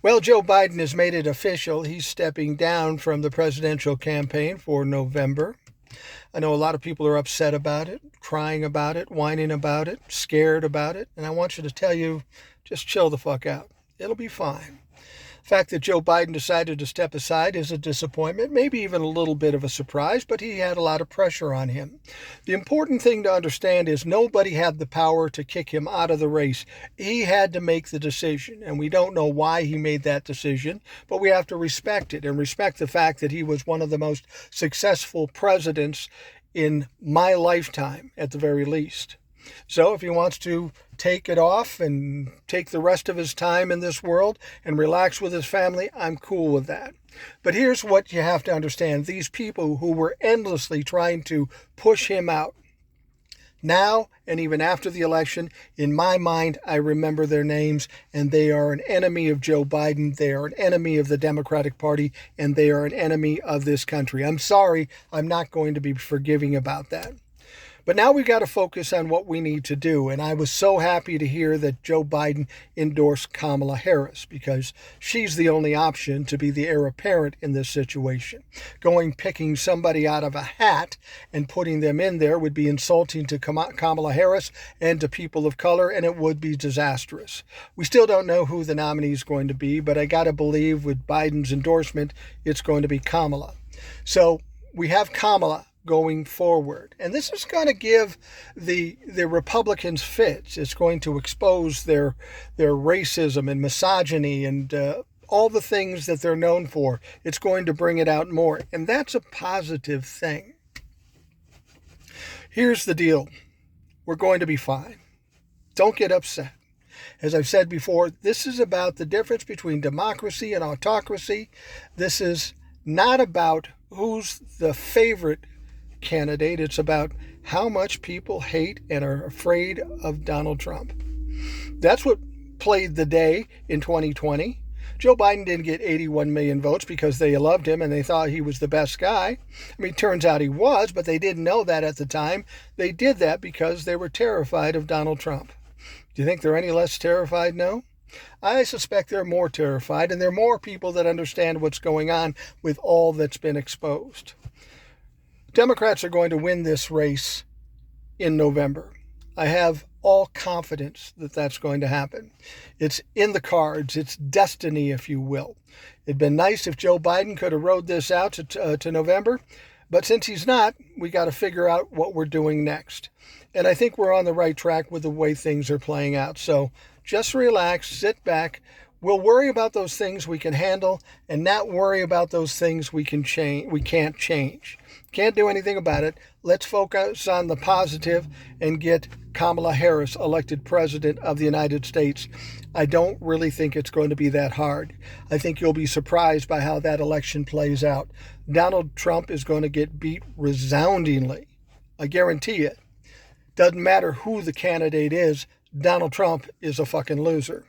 Well, Joe Biden has made it official. He's stepping down from the presidential campaign for November. I know a lot of people are upset about it, crying about it, whining about it, scared about it. And I want you to tell you, just chill the fuck out. It'll be fine. The fact that Joe Biden decided to step aside is a disappointment, maybe even a little bit of a surprise, but he had a lot of pressure on him. The important thing to understand is nobody had the power to kick him out of the race. He had to make the decision, and we don't know why he made that decision, but we have to respect it and respect the fact that he was one of the most successful presidents in my lifetime, at the very least. So if he wants to take it off and take the rest of his time in this world and relax with his family, I'm cool with that. But here's what you have to understand. These people who were endlessly trying to push him out, now and even after the election, in my mind, I remember their names, and they are an enemy of Joe Biden. They are an enemy of the Democratic Party, and they are an enemy of this country. I'm sorry, I'm not going to be forgiving about that. But now we got to focus on what we need to do. And I was so happy to hear that Joe Biden endorsed Kamala Harris because she's the only option to be the heir apparent in this situation. Picking somebody out of a hat and putting them in there would be insulting to Kamala Harris and to people of color, and it would be disastrous. We still don't know who the nominee is going to be, but I got to believe with Biden's endorsement, it's going to be Kamala. So we have Kamala going forward. And this is going to give the Republicans fits. It's going to expose their racism and misogyny and all the things that they're known for. It's going to bring it out more. And that's a positive thing. Here's the deal. We're going to be fine. Don't get upset. As I've said before, this is about the difference between democracy and autocracy. This is not about who's the favorite candidate. It's about how much people hate and are afraid of Donald Trump. That's what played the day in 2020. Joe Biden didn't get 81 million votes because they loved him and they thought he was the best guy. I mean, it turns out he was, but they didn't know that at the time. They did that because they were terrified of Donald Trump. Do you think they're any less terrified now? I suspect they're more terrified, and there are more people that understand what's going on with all that's been exposed. Democrats are going to win this race in November. I have all confidence that that's going to happen. It's in the cards. It's destiny, if you will. It'd been nice if Joe Biden could have rode this out to November, but since he's not, we got to figure out what we're doing next. And I think we're on the right track with the way things are playing out. So just relax, sit back. We'll worry about those things we can handle and not worry about those things we can't change. Can't do anything about it. Let's focus on the positive and get Kamala Harris elected president of the United States. I don't really think it's going to be that hard. I think you'll be surprised by how that election plays out. Donald Trump is going to get beat resoundingly. I guarantee it. Doesn't matter who the candidate is, Donald Trump is a fucking loser.